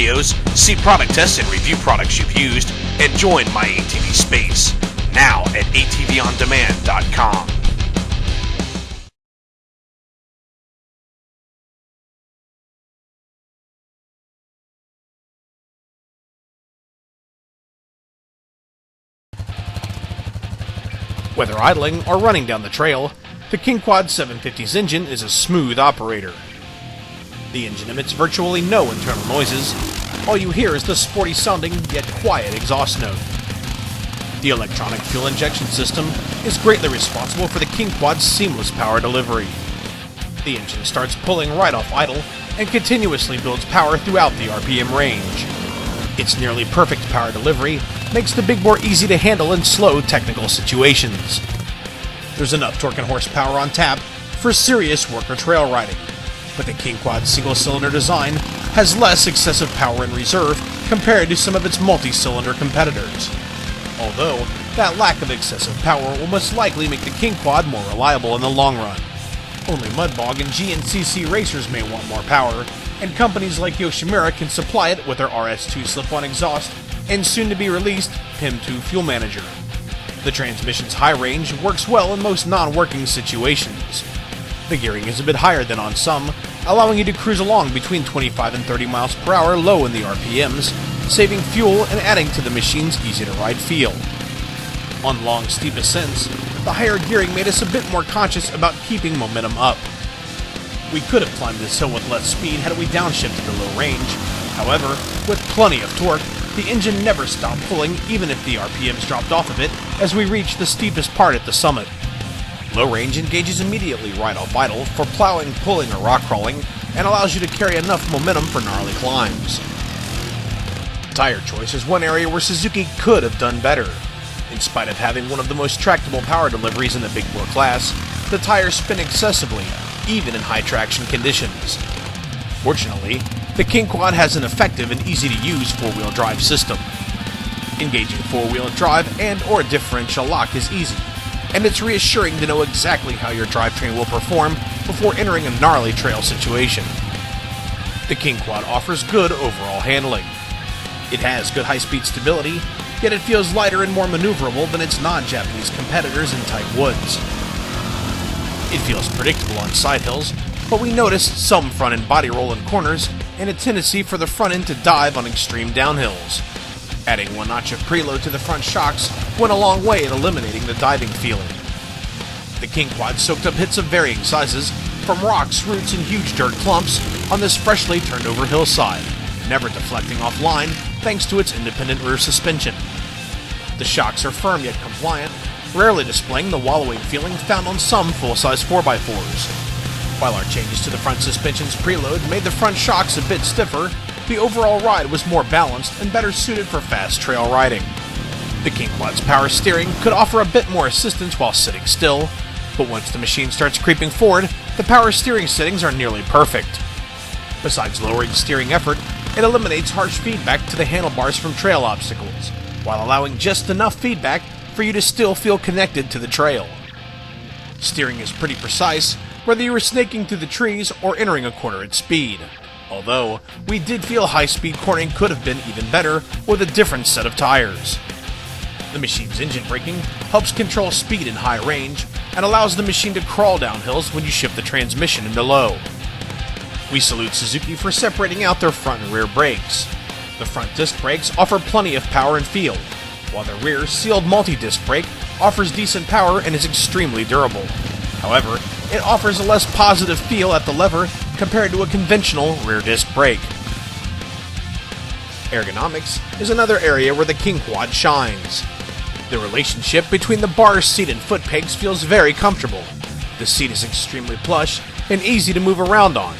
videos, see product tests and review products you've used, and join my ATV space. Now at atvondemand.com. Whether idling or running down the trail, the KingQuad 750's engine is a smooth operator. The engine emits virtually no internal noises. All you hear is the sporty sounding yet quiet exhaust note. The electronic fuel injection system is greatly responsible for the KingQuad's seamless power delivery. The engine starts pulling right off idle and continuously builds power throughout the RPM range. Its nearly perfect power delivery makes the big bore easy to handle in slow technical situations. There's enough torque and horsepower on tap for serious work or trail riding, but the KingQuad's single-cylinder design has less excessive power in reserve compared to some of its multi-cylinder competitors. Although, that lack of excessive power will most likely make the KingQuad more reliable in the long run. Only Mudbog and GNCC racers may want more power, and companies like Yoshimura can supply it with their RS2 slip-on exhaust and soon-to-be-released PIM2 fuel manager. The transmission's high range works well in most non-working situations. The gearing is a bit higher than on some, allowing you to cruise along between 25 and 30 miles per hour low in the RPMs, saving fuel and adding to the machine's easy-to-ride feel. On long, steep ascents, the higher gearing made us a bit more conscious about keeping momentum up. We could have climbed this hill with less speed had we downshifted to low range. However, with plenty of torque, the engine never stopped pulling even if the RPMs dropped off a bit as we reached the steepest part at the summit. Low range engages immediately right off idle for plowing, pulling, or rock crawling, and allows you to carry enough momentum for gnarly climbs. Tire choice is one area where Suzuki could have done better. In spite of having one of the most tractable power deliveries in the big bore class, the tires spin excessively, even in high traction conditions. Fortunately, the KingQuad has an effective and easy-to-use four-wheel drive system. Engaging four-wheel drive and or differential lock is easy, and it's reassuring to know exactly how your drivetrain will perform before entering a gnarly trail situation. The KingQuad offers good overall handling. It has good high-speed stability, yet it feels lighter and more maneuverable than its non-Japanese competitors in tight woods. It feels predictable on side hills, but we noticed some front end body roll in corners and a tendency for the front end to dive on extreme downhills. Adding one notch of preload to the front shocks went a long way in eliminating the diving feeling. The KingQuad soaked up hits of varying sizes, from rocks, roots, and huge dirt clumps on this freshly turned over hillside, never deflecting offline thanks to its independent rear suspension. The shocks are firm yet compliant, rarely displaying the wallowing feeling found on some full-size 4x4s. While our changes to the front suspension's preload made the front shocks a bit stiffer, the overall ride was more balanced and better suited for fast trail riding. The KingQuad's power steering could offer a bit more assistance while sitting still, but once the machine starts creeping forward, the power steering settings are nearly perfect. Besides lowering steering effort, it eliminates harsh feedback to the handlebars from trail obstacles, while allowing just enough feedback for you to still feel connected to the trail. Steering is pretty precise, whether you were snaking through the trees or entering a corner at speed. Although, we did feel high-speed cornering could have been even better with a different set of tires. The machine's engine braking helps control speed in high range and allows the machine to crawl down hills when you shift the transmission into low. We salute Suzuki for separating out their front and rear brakes. The front disc brakes offer plenty of power and feel, while the rear sealed multi-disc brake offers decent power and is extremely durable. However, it offers a less positive feel at the lever compared to a conventional rear disc brake. Ergonomics is another area where the KingQuad shines. The relationship between the bar seat and foot pegs feels very comfortable. The seat is extremely plush and easy to move around on.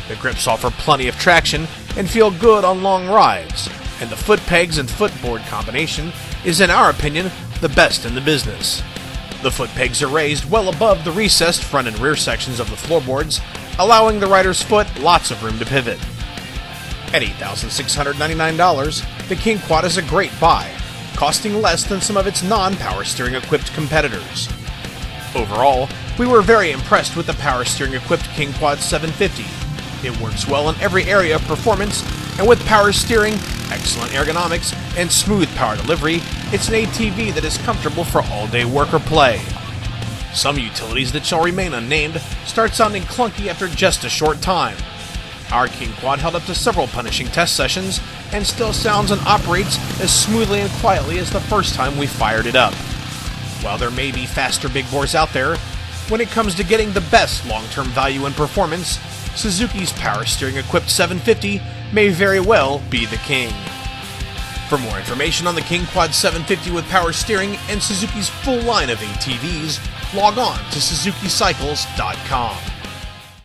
The grips offer plenty of traction and feel good on long rides, and the foot pegs and footboard combination is, in our opinion, the best in the business. The foot pegs are raised well above the recessed front and rear sections of the floorboards, allowing the rider's foot lots of room to pivot. At $8,699, the KingQuad is a great buy, costing less than some of its non-power steering equipped competitors. Overall, we were very impressed with the power steering equipped KingQuad 750. It works well in every area of performance And with power steering, excellent ergonomics, and smooth power delivery, it's an ATV that is comfortable for all-day work or play. Some utilities that shall remain unnamed start sounding clunky after just a short time. Our KingQuad held up to several punishing test sessions and still sounds and operates as smoothly and quietly as the first time we fired it up. While there may be faster big bores out there, when it comes to getting the best long-term value and performance, Suzuki's power steering equipped 750 may very well be the king. For more information on the KingQuad 750 with power steering and Suzuki's full line of ATVs, log on to SuzukiCycles.com.